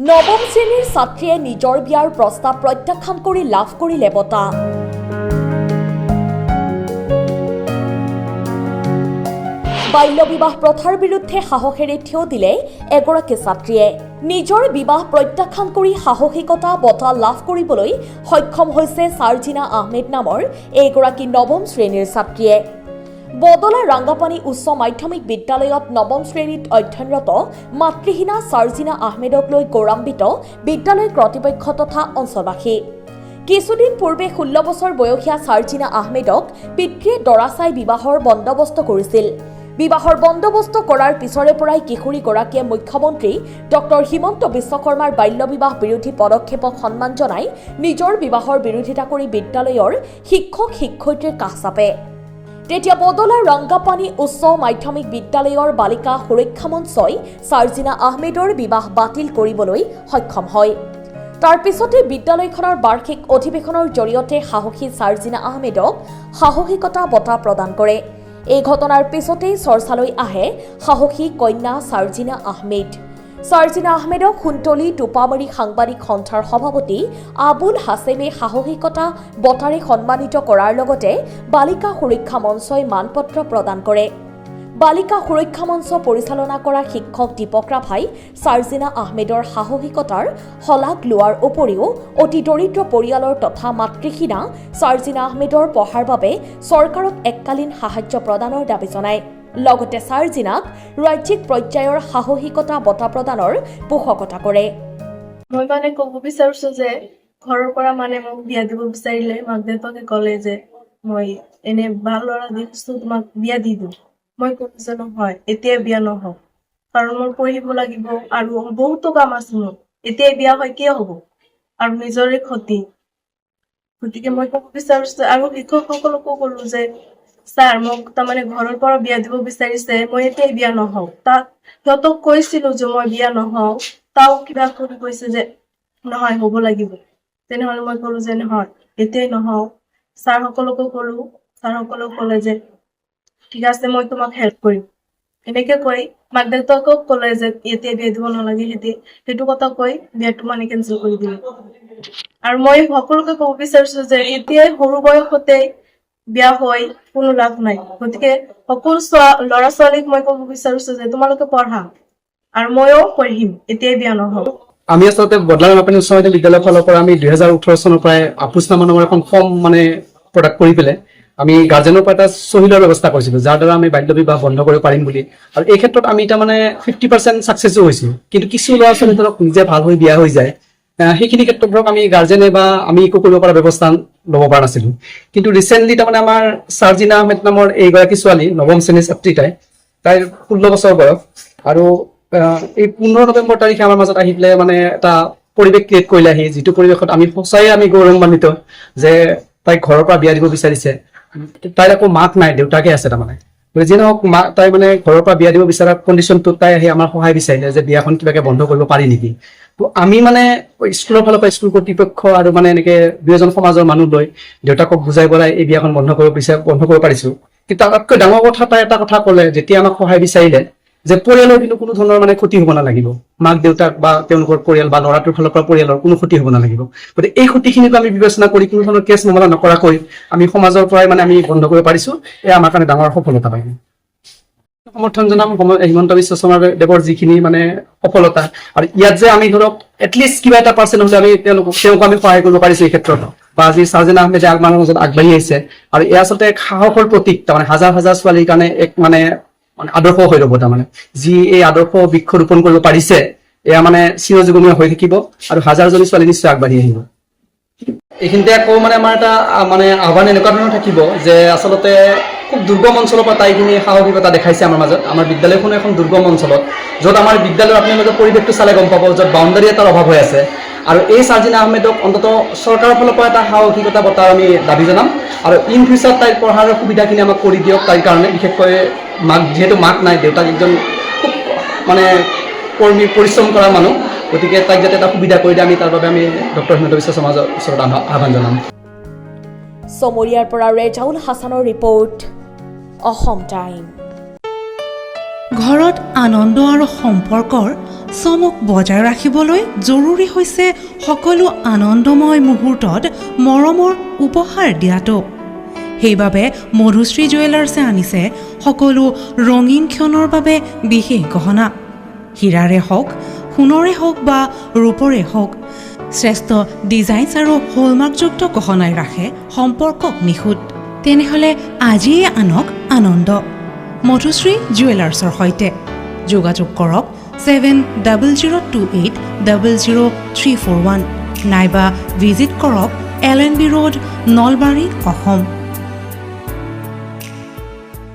নৱম শ্ৰেণীৰ ছাত্ৰীয়ে নিজৰ বিয়াৰ প্ৰস্তাৱ প্ৰত্যাখ্যান কৰি লাভ কৰিলে বঁটা। বাল্য বিবাহ প্ৰথাৰ বিৰুদ্ধে সাহসেৰে থিয় দিলে এগৰাকী ছাত্ৰীয়ে। নিজৰ বিবাহ প্ৰত্যাখ্যান কৰি সাহসিকতা বঁটা লাভ কৰিবলৈ সক্ষম হৈছে ছাৰ্জিনা আহমেদ নামৰ এইগৰাকী নৱম শ্ৰেণীৰ ছাত্ৰীয়ে। বদলা ৰাংগাপানী উচ্চ মাধ্যমিক বিদ্যালয়ত নৱম শ্ৰেণীত অধ্যয়নৰত মাতৃহীনা ছাৰ্জিনা আহমেদক লৈ গৌৰৱান্বিত বিদ্যালয় কৰ্তৃপক্ষ তথা অঞ্চলবাসী। কিছুদিন পূৰ্বে 16 বছৰ বয়সীয়া ছাৰ্জিনা আহমেদক পিতৃয়ে দৰা চাই বিবাহৰ বন্দোবস্ত কৰিছিল। বিবাহৰ বন্দোবস্ত কৰাৰ পিছৰে পৰাই কিশোৰীগৰাকীয়ে মুখ্যমন্ত্ৰী ডক্টৰ হিমন্ত বিশ্ব শৰ্মাৰ বাল্য বিবাহ বিৰোধী পদক্ষেপক সন্মান জনাই নিজৰ বিবাহৰ বিৰোধিতা কৰি বিদ্যালয়ৰ শিক্ষক শিক্ষয়িত্ৰীৰ কাষ চাপে। তেতিয়া বদলা ৰাংগাপানী উচ্চ মাধ্যমিক বিদ্যালয়ৰ বালিকা সুৰক্ষা মঞ্চই ছাৰ্জিনা আহমেদৰ বিবাহ বাতিল কৰিবলৈ সক্ষম হয়। তাৰ পিছতে বিদ্যালয়খনৰ বাৰ্ষিক অধিৱেশনৰ জৰিয়তে সাহসী ছাৰ্জিনা আহমেদক সাহসিকতা বঁটা প্ৰদান কৰে। এই ঘটনাৰ পিছতেই চৰ্চালৈ আহে সাহসী কন্যা ছাৰ্জিনা আহমেদ। ছাৰ্জিনা আহমেদক সুন্তলী টোপামাৰী সাংবাদিক সন্থাৰ সভাপতি আবুল হাছেমে সাহসিকতা বঁটাৰে সন্মানিত কৰাৰ লগতে বালিকা সুৰক্ষা মঞ্চই মানপত্ৰ প্ৰদান কৰে। বালিকা সুৰক্ষা মঞ্চ পৰিচালনা কৰা শিক্ষক দীপক ৰাভাই ছাৰ্জিনা আহমেদৰ সাহসিকতাৰ শলাগ লোৱাৰ উপৰিও অতি দৰিদ্ৰ পৰিয়ালৰ তথা মাতৃহীনা ছাৰ্জিনা আহমেদৰ পঢ়াৰ বাবে চৰকাৰক এককালীন সাহায্য প্ৰদানৰ দাবী জনায়। লগতে ছাৰ্জিনাক ৰাজ্যিক পৰ্যায়ৰ সাহসিকতা বঁটা প্ৰদানৰ পোষকতা কৰে। মই ক'ব বিচাৰিছো যে ঘৰৰ পৰা মোক বিয়া দিব বিচাৰিলে মাক দেউতাকে ক'লে যে মই এনে ভাল ল'ৰা দেখিছো তোমাক বিয়া দি দিওঁ। মই ক'লো যে নহয়, এতিয়া বিয়া নহওক, কাৰণ মোৰ পঢ়িব লাগিব আৰু বহুতো কাম আছে মোৰ। এতিয়া বিয়া হয় কিয় হ'ব আৰু নিজৰে ক্ষতি। গতিকে মই ক'ব বিচাৰিছো আৰু শিক্ষকসকলকো ক'লো যে ছাৰ মোক ঘৰৰ পৰা বিয়া দিব বিচাৰিছে, মই এতিয়া বিয়া নহওক। সিহঁতক কৈছিলো যে মই বিয়া নহওক, তাও কিবা কৰি কৈছে যে নহয় হ'ব লাগিব। তেনেহলে মই ক'লো যে নহয় এতিয়াই নহওক। ছাৰসকলকো ক'লো, ছাৰসকলেও ক'লে যে ঠিক আছে মই তোমাক হেল্প কৰিম। এনেকে কৈ মাক দেউতাকক ক'লে যে এতিয়া বিয়া দিব নালাগে, সেইটো কথা কৈ বিয়াটো কেঞ্চেল কৰি দিলে। আৰু মই সকলোকে ক'ব বিচাৰিছো যে এতিয়াই সৰু বয়সতে বিয়া হৈ কোনো লাভ নাই। গতিকে সকলো ল'ৰা ছোৱালীক মই ক'ব বিচাৰিছো যে তোমালোকে পঢ়া আৰু ময়ো পঢ়িম, এতিয়াই বিয়া নহওক। আমি আচলতে বদলা ৰাংগাপানী উচ্চ মাধ্যমিক বিদ্যালয়ৰ ফালৰ পৰা আমি 2018 চনৰ পৰাই আপোচনামা নামৰ এখন ফৰ্ম প্ৰডাক্ট কৰি পেলাই আমি গাৰ্জেনৰ পৰা এটা চহী লোৱাৰ ব্যৱস্থা কৰিছিলো, যাৰ দ্বাৰা আমি বাল্য বিবাহ বন্ধ কৰিব পাৰিম বুলি। আৰু এই ক্ষেত্ৰত আমি এতিয়া 50% ছাকচেছো হৈছো। কিন্তু কিছু ল'ৰা ছোৱালী ধৰক নিজে ভাল হৈ বিয়া হৈ যায়, সেইখিনি ক্ষেত্ৰত ধৰক আমি গাৰ্জেনে বা আমি একো কৰিব পৰা ব্যৱস্থা ল'ব পৰা নাছিলো। কিন্তু ৰিচেণ্টলি আমাৰ ছাৰ্জিনা আহমেদ নামৰ এইগৰাকী ছোৱালী নৱম শ্ৰেণীৰ ছাত্ৰী, তাইৰ 16 বছৰ বয়স। আৰু এই 15 নৱেম্বৰ তাৰিখে আমাৰ মাজত আহি পেলাই এটা পৰিৱেশ ক্ৰিয়েট কৰিলে আহি, যিটো পৰিৱেশত আমি সঁচাই আমি গৌৰৱান্বিত যে তাইক ঘৰৰ পৰা বিয়া দিব বিচাৰিছে। তাইৰ একো মাক নাই, দেউতাকে আছে। যি নহওক তাই ঘৰৰ পৰা বিয়া দিব বিচৰা কণ্ডিশ্যনটোত তাই আহি আমাৰ সহায় বিচাৰিলে যে বিয়াখন কিবাকে বন্ধ কৰিব পাৰি নেকি। তো আমি স্কুলৰ ফালৰ পৰা স্কুল কৰ্তৃপক্ষ আৰু এনেকে 2 সমাজৰ মানুহ লৈ দেউতাকক বুজাই বলাই এই বিয়াখন বন্ধ কৰিব পাৰিছো। কিন্তু তাতকৈ ডাঙৰ কথা তাই এটা কথা ক'লে, যেতিয়া আমাক সহায় বিচাৰিলে যে পৰিয়ালৰ কিন্তু কোনো ধৰণৰ ক্ষতি হ'ব নালাগিব, মাক দেউতাক বা তেওঁলোকৰ পৰিয়াল বা ল'ৰাটোৰ ফালৰ পৰা পৰিয়ালৰ কোনো ক্ষতি হ'ব নালাগিব। গতিকে এই ক্ষতিখিনিক আমি বিবেচনা কৰি কোনো ধৰণৰ কেছ মামলা নকৰাকৈ আমি সমাজৰ পৰাই আমি বন্ধ কৰিব পাৰিছো। এয়া আমাৰ কাৰণে ডাঙৰ সফলতা পাই। সমৰ্থন জনাম হিমন্ত বিশ্ব শৰ্মা দেৱৰ যিখিনি সফলতা, আৰু ইয়াত যে আমি ধৰক এটলিষ্ট কিবা এটা পাৰ্চেণ্ট হলে আমি তেওঁক আমি সহায় কৰিব পাৰিছো এই ক্ষেত্ৰত, বা আজি ছাৰ্জিনা আহমেদে আমাৰ মাজত আগবাঢ়ি আহিছে। আৰু এয়া আচলতে এক সাহসৰ প্ৰতীক, হাজাৰ হাজাৰ ছোৱালীৰ কাৰণে এক আদৰ্শ হৈ ৰব। যি এই আদৰ্শ বৃক্ষ ৰোপণ কৰিব পাৰিছে, এয়া চিৰযুগমীয়া হৈ থাকিব আৰু হাজাৰজনী ছোৱালী নিশ্চয় আগবাঢ়ি আহিব। এইখিনিতে আকৌ আমাৰ এটা আহ্বান এনেকুৱা ধৰণৰ থাকিব যে আচলতে খুব দুৰ্গম অঞ্চলৰ পৰা তাইখিনি সাহসিকতা দেখাইছে আমাৰ মাজত। আমাৰ বিদ্যালয়খনো এখন দুৰ্গম অঞ্চলত, য'ত আমাৰ বিদ্যালয়ৰ আপোনালোকে পৰিৱেশটো চালে গম পাব, য'ত বাউণ্ডাৰী এটাৰ অভাৱ হৈ আছে। আৰু এই ছাৰ্জিনা আহমেদক অন্ততঃ চৰকাৰৰ ফালৰ পৰা এটা সাহসিকতা বঁটাৰ আমি দাবী জনাম। আৰু ইন ফিউচাৰ তাইৰ পঢ়াৰ সুবিধাখিনি আমাক কৰি দিয়ক তাইৰ কাৰণে। বিশেষকৈ যিহেতু মাক নাই, দেউতাক একজন খুব কৰ্মী পৰিশ্ৰম কৰা মানুহ, গতিকে তাইক যাতে এটা সুবিধা কৰি দিয়ে, আমি তাৰ বাবে আমি ডক্টৰ হিমন্ত বিশ্ব শৰ্মাৰ ওচৰত আহ্বান জনাম। চমৰীয়াৰ পৰা ৰেজাউল হাছানৰ ৰিপৰ্ট, অসম টাইম। ঘৰত আনন্দ আৰু সম্পৰ্কৰ চমক বজাই ৰাখিবলৈ জৰুৰী হৈছে সকলো আনন্দময় মুহূৰ্তত মৰমৰ উপহাৰ দিয়াটো। সেইবাবে মধুশ্ৰী জুৱেলাৰ্ছে আনিছে সকলো ৰঙীন ক্ষণৰ বাবে বিশেষ গহনা। হীৰাৰে হওক, সোণৰে হওক বা ৰূপৰে হওক, শ্ৰেষ্ঠ ডিজাইনছ আৰু হলমাৰ্কযুক্ত গহনাই ৰাখে সম্পৰ্কক নিখুঁত। তেনেহ'লে আজিয়ে আনক আনন্দ মধুশ্ৰী জুৱেলাৰ্ছৰ সৈতে। যোগাযোগ কৰক 7002800341 নাইবা ভিজিট কৰক LNB ৰোড, নলবাৰী, অসম।